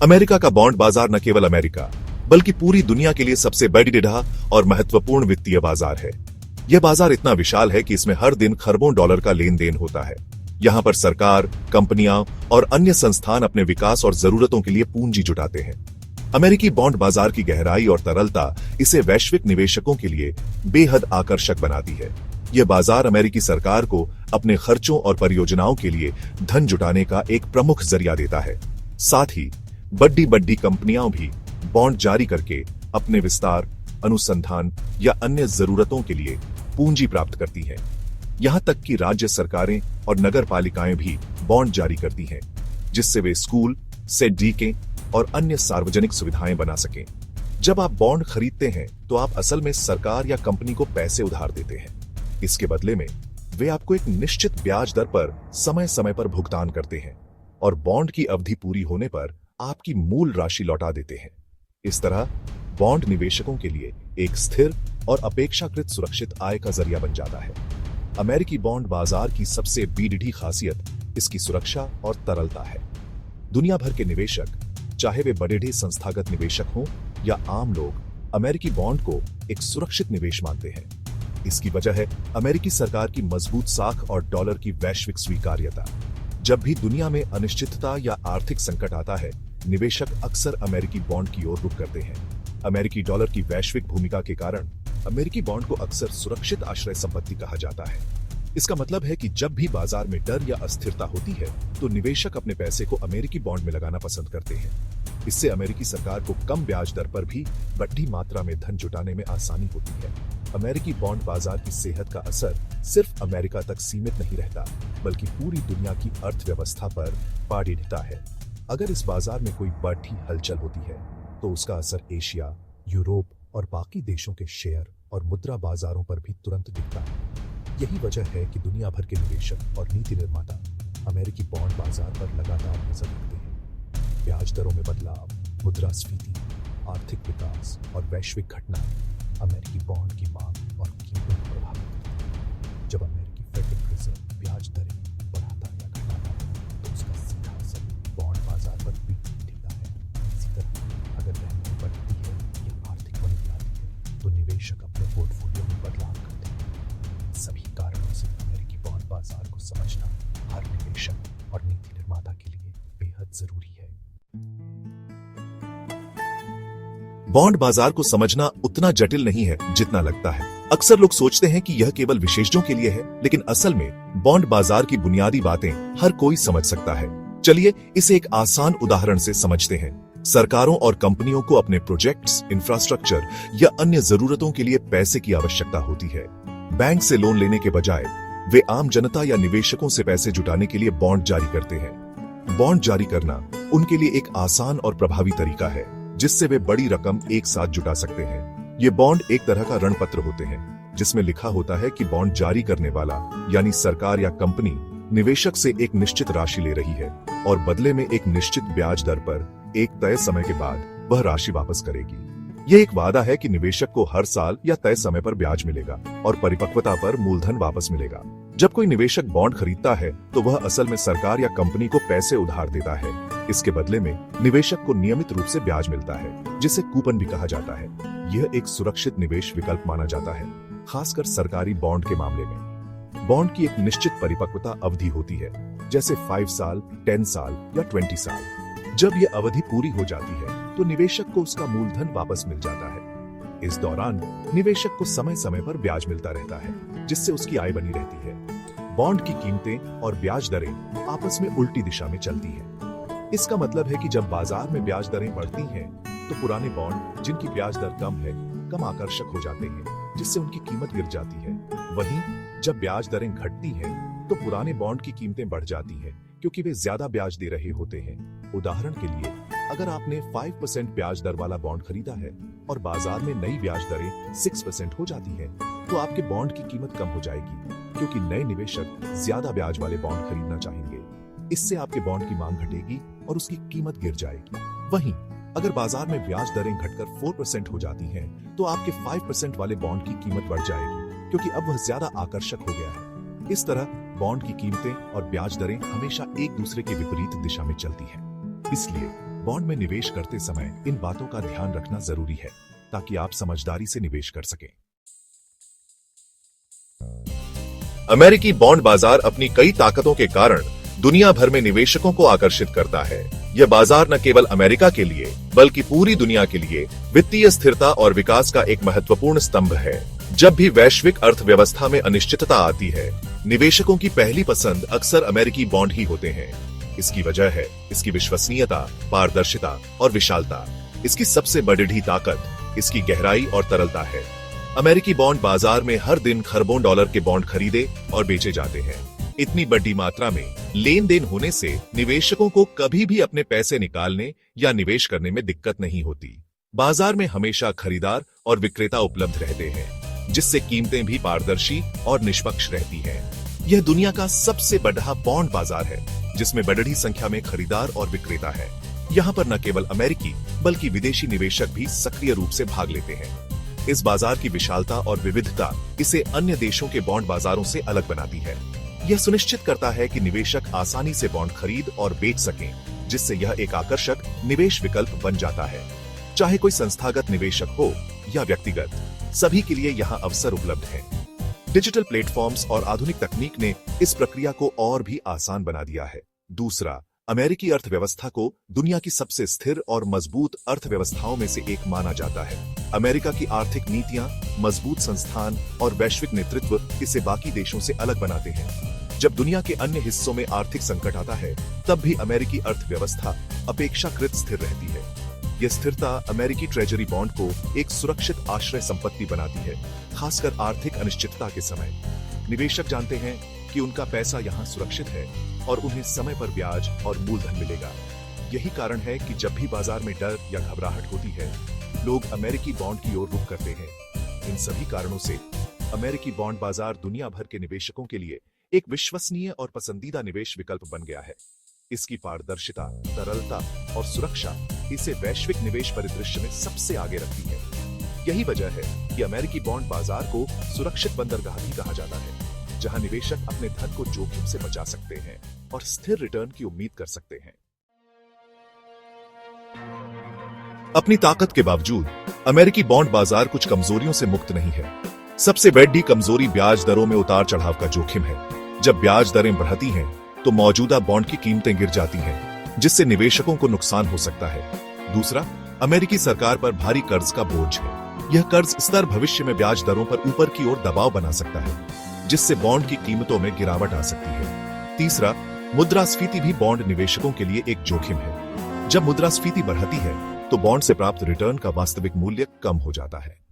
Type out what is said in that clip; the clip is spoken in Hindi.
अमेरिका का बॉन्ड बाजार न केवल अमेरिका बल्कि पूरी दुनिया के लिए सबसे बड़ा और महत्वपूर्ण वित्तीय बाजार है। यह बाजार इतना विशाल है कि इसमें हर दिन खरबों डॉलर का लेन देन होता है। यहाँ पर सरकार, कंपनियां और अन्य संस्थान अपने विकास और जरूरतों के लिए पूंजी जुटाते हैं। अमेरिकी बॉन्ड बाजार की गहराई और तरलता इसे वैश्विक निवेशकों के लिए बेहद आकर्षक बनाती है। यह बाजार अमेरिकी सरकार को अपने खर्चों और परियोजनाओं के लिए धन जुटाने का एक प्रमुख जरिया देता है। साथ ही बड़ी बड़ी कंपनियां भी बॉन्ड जारी करके अपने विस्तार, अनुसंधान या अन्य जरूरतों के लिए पूंजी प्राप्त करती हैं। यहां तक कि राज्य सरकारें और नगर पालिकाएं भी बॉन्ड जारी करती हैं, जिससे वे स्कूल, सड़कें और अन्य सार्वजनिक सुविधाएं बना सकें। जब आप बॉन्ड खरीदते हैं तो आप असल में सरकार या कंपनी को पैसे उधार देते हैं। इसके बदले में वे आपको एक निश्चित ब्याज दर पर समय समय पर भुगतान करते हैं और बॉन्ड की अवधि पूरी होने पर आपकी मूल राशि लौटा देते हैं। इस तरह बॉन्ड निवेशकों के लिए एक स्थिर और अपेक्षाकृत सुरक्षित आय का जरिया बन जाता है। अमेरिकी बॉन्ड बाजार की सबसे बड़ी खासियत इसकी सुरक्षा और तरलता है। दुनिया भर के निवेशक, चाहे वे बड़े संस्थागत निवेशक हों या आम लोग, अमेरिकी बॉन्ड को एक सुरक्षित निवेश मानते हैं। इसकी वजह है अमेरिकी सरकार की मजबूत साख और डॉलर की वैश्विक स्वीकार्यता। जब भी दुनिया में अनिश्चितता या आर्थिक संकट आता है, निवेशक अक्सर अमेरिकी बॉन्ड की ओर रुख करते हैं। अमेरिकी डॉलर की वैश्विक भूमिका के कारण अमेरिकी बॉन्ड को अक्सर सुरक्षित आश्रय संपत्ति कहा जाता है। इसका मतलब है कि जब भी बाजार में डर या अस्थिरता होती है, तो निवेशक अपने पैसे को अमेरिकी बॉन्ड में लगाना पसंद करते हैं। इससे अमेरिकी सरकार को कम ब्याज दर पर भी बड़ी मात्रा में धन जुटाने में आसानी होती है। अमेरिकी बॉन्ड बाजार की सेहत का असर सिर्फ अमेरिका तक सीमित नहीं रहता, बल्कि पूरी दुनिया की अर्थव्यवस्था पर पड़ता है। अगर इस बाजार में कोई बड़ी हलचल होती है, तो उसका असर एशिया, यूरोप और बाकी देशों के शेयर और मुद्रा बाजारों पर भी तुरंत दिखता है। यही वजह है कि दुनिया भर के निवेशक और नीति निर्माता अमेरिकी बॉन्ड बाजार पर लगातार नजर रखते हैं। ब्याज दरों में बदलाव, मुद्रास्फीति, आर्थिक विकास और वैश्विक घटनाएं अमेरिकी बॉन्ड की मांग और कीमतों को प्रभावित करती हैं। जब अमेरिकी फेडरल रिजर्व ब्याज दरें बढ़ाता या घटाता है, तो उसका सीधा असर बॉन्ड बाजार पर भी दिखता है। इसी तरह अगर महंगाई बढ़ती है या आर्थिक मंदी आती है, तो निवेशक अपने पोर्टफोलियो में बदलाव करते हैं। सभी कारणों से अमेरिकी बॉन्ड बाजार को समझना हर निवेशक और नीति निर्माता के लिए बेहद जरूरी है। बॉन्ड बाजार को समझना उतना जटिल नहीं है जितना लगता है। अक्सर लोग सोचते हैं कि यह केवल विशेषज्ञों के लिए है, लेकिन असल में बॉन्ड बाजार की बुनियादी बातें हर कोई समझ सकता है। चलिए इसे एक आसान उदाहरण से समझते हैं। सरकारों और कंपनियों को अपने प्रोजेक्ट्स, इंफ्रास्ट्रक्चर या अन्य जरूरतों के लिए पैसे की आवश्यकता होती है। बैंक से लोन लेने के बजाय वे आम जनता या निवेशकों से पैसे जुटाने के लिए बॉन्ड जारी करते हैं। बॉन्ड जारी करना उनके लिए एक आसान और प्रभावी तरीका है, जिससे वे बड़ी रकम एक साथ जुटा सकते हैं। ये बॉन्ड एक तरह का ऋण पत्र होते हैं, जिसमें लिखा होता है कि बॉन्ड जारी करने वाला यानी सरकार या कंपनी निवेशक से एक निश्चित राशि ले रही है और बदले में एक निश्चित ब्याज दर पर एक तय समय के बाद वह राशि वापस करेगी। यह एक वादा है कि निवेशक को हर साल या तय समय पर ब्याज मिलेगा और परिपक्वता पर मूलधन वापस मिलेगा। जब कोई निवेशक बॉन्ड खरीदता है, तो वह असल में सरकार या कंपनी को पैसे उधार देता है। इसके बदले में निवेशक को नियमित रूप से ब्याज मिलता है, जिसे कूपन भी कहा जाता है। यह एक सुरक्षित निवेश विकल्प माना जाता है, खासकर सरकारी बॉन्ड के मामले में। बॉन्ड की एक निश्चित परिपक्वता अवधि होती है, जैसे 5 साल, 10 साल या 20 साल। जब यह अवधि पूरी हो जाती है, तो निवेशक को उसका मूलधन वापस मिल जाता है। इस दौरान निवेशक को समय समय पर ब्याज मिलता रहता है, जिससे उसकी आय बनी रहती है। बॉन्ड की कीमतें और ब्याज दरें आपस में उल्टी दिशा में चलती हैं। इसका मतलब है कि जब बाजार में ब्याज दरें बढ़ती हैं, तो पुराने बॉन्ड जिनकी ब्याज दर कम है, कम आकर्षक हो जाते हैं, जिससे उनकी कीमत गिर जाती है। वहीं जब ब्याज दरें घटती हैं, तो पुराने बॉन्ड की कीमतें बढ़ जाती हैं, क्योंकि वे ज्यादा ब्याज दे रहे होते हैं। उदाहरण के लिए, अगर आपने 5% ब्याज दर वाला बॉन्ड खरीदा है और बाजार में नई ब्याज दरें 6% हो जाती हैं, तो आपके बॉन्ड की कीमत कम हो जाएगी, क्योंकि नए निवेशक ज्यादा ब्याज वाले बॉन्ड खरीदना चाहेंगे। इससे आपके बॉन्ड की मांग घटेगी और उसकी कीमत गिर जाएगी। वहीं अगर बाजार में ब्याज दरें घटकर 4% हो जाती हैं, तो आपके 5% वाले बॉन्ड की कीमत बढ़ जाएगी, क्योंकि अब वह ज्यादा आकर्षक हो गया है। इस तरह बॉन्ड की कीमतें और ब्याज दरें हमेशा एक दूसरे के विपरीत दिशा में चलती हैं। इसलिए बॉन्ड में निवेश करते समय इन बातों का ध्यान रखना जरूरी है ताकि आप समझदारी से निवेश कर सकें। अमेरिकी बॉन्ड बाजार अपनी कई ताकतों के कारण दुनिया भर में निवेशकों को आकर्षित करता है। यह बाजार न केवल अमेरिका के लिए बल्कि पूरी दुनिया के लिए वित्तीय स्थिरता और विकास का एक महत्वपूर्ण स्तंभ है। जब भी वैश्विक अर्थव्यवस्था में अनिश्चितता आती है, निवेशकों की पहली पसंद अक्सर अमेरिकी बॉन्ड ही होते हैं। इसकी वजह है इसकी विश्वसनीयता, पारदर्शिता और विशालता। इसकी सबसे बड़ी ताकत इसकी गहराई और तरलता है। अमेरिकी बॉन्ड बाजार में हर दिन खरबों डॉलर के बॉन्ड खरीदे और बेचे जाते हैं। इतनी बड़ी मात्रा में लेन देन होने से निवेशकों को कभी भी अपने पैसे निकालने या निवेश करने में दिक्कत नहीं होती। बाजार में हमेशा खरीदार और विक्रेता उपलब्ध रहते हैं, जिससे कीमतें भी पारदर्शी और निष्पक्ष रहती हैं। यह दुनिया का सबसे बड़ा बॉन्ड बाजार है, जिसमें बड़ी संख्या में खरीदार और विक्रेता है। यहाँ पर न केवल अमेरिकी बल्कि विदेशी निवेशक भी सक्रिय रूप से भाग लेते हैं। इस बाजार की विशालता और विविधता इसे अन्य देशों के बॉन्ड बाजारों से अलग बनाती है। यह सुनिश्चित करता है कि निवेशक आसानी से बॉन्ड खरीद और बेच सकें, जिससे यह एक आकर्षक निवेश विकल्प बन जाता है। चाहे कोई संस्थागत निवेशक हो या व्यक्तिगत, सभी के लिए यहाँ अवसर उपलब्ध है। डिजिटल प्लेटफॉर्म्स और आधुनिक तकनीक ने इस प्रक्रिया को और भी आसान बना दिया है। दूसरा, अमेरिकी अर्थव्यवस्था को दुनिया की सबसे स्थिर और मजबूत अर्थव्यवस्थाओं में से एक माना जाता है। अमेरिका की आर्थिक नीतियां, मजबूत संस्थान और वैश्विक नेतृत्व इसे बाकी देशों से अलग बनाते हैं। जब दुनिया के अन्य हिस्सों में आर्थिक संकट आता है, तब भी अमेरिकी अर्थव्यवस्था अपेक्षाकृत स्थिर रहती है। यह स्थिरता अमेरिकी ट्रेजरी बॉन्ड को एक सुरक्षित आश्रय संपत्ति बनाती है, खासकर आर्थिक अनिश्चितता के समय। निवेशक जानते हैं कि उनका पैसा यहाँ सुरक्षित है और उन्हें समय पर ब्याज और मूलधन मिलेगा। यही कारण है कि जब भी बाजार में डर या घबराहट होती है, लोग अमेरिकी बॉन्ड की ओर रुख करते हैं। इन सभी कारणों से अमेरिकी बॉन्ड बाजार दुनिया भर के निवेशकों के लिए एक विश्वसनीय और पसंदीदा निवेश विकल्प बन गया है। इसकी पारदर्शिता, तरलता और सुरक्षा इसे वैश्विक निवेश परिदृश्य में सबसे आगे रखती है। यही वजह है कि अमेरिकी बॉन्ड बाजार को सुरक्षित बंदरगाह भी कहा जाता है, जहां निवेशक अपने धन को जोखिम से बचा सकते हैं और स्थिर रिटर्न की उम्मीद कर सकते हैं। अपनी ताकत के बावजूद अमेरिकी बॉन्ड बाजार कुछ कमजोरियों से मुक्त नहीं है। सबसे बड़ी कमजोरी ब्याज दरों में उतार चढ़ाव का जोखिम है। जब ब्याज दरें बढ़ती हैं, तो मौजूदा बॉन्ड की कीमतें गिर जाती हैं, जिससे निवेशकों को नुकसान हो सकता है। दूसरा, अमेरिकी सरकार पर भारी कर्ज का बोझ है। यह कर्ज स्तर भविष्य में ब्याज दरों पर ऊपर की ओर दबाव बना सकता है, जिससे बॉन्ड की कीमतों में गिरावट आ सकती है। तीसरा, मुद्रास्फीति भी बॉन्ड निवेशकों के लिए एक जोखिम है। जब मुद्रास्फीति बढ़ती है, तो बॉन्ड से प्राप्त रिटर्न का वास्तविक मूल्य कम हो जाता है।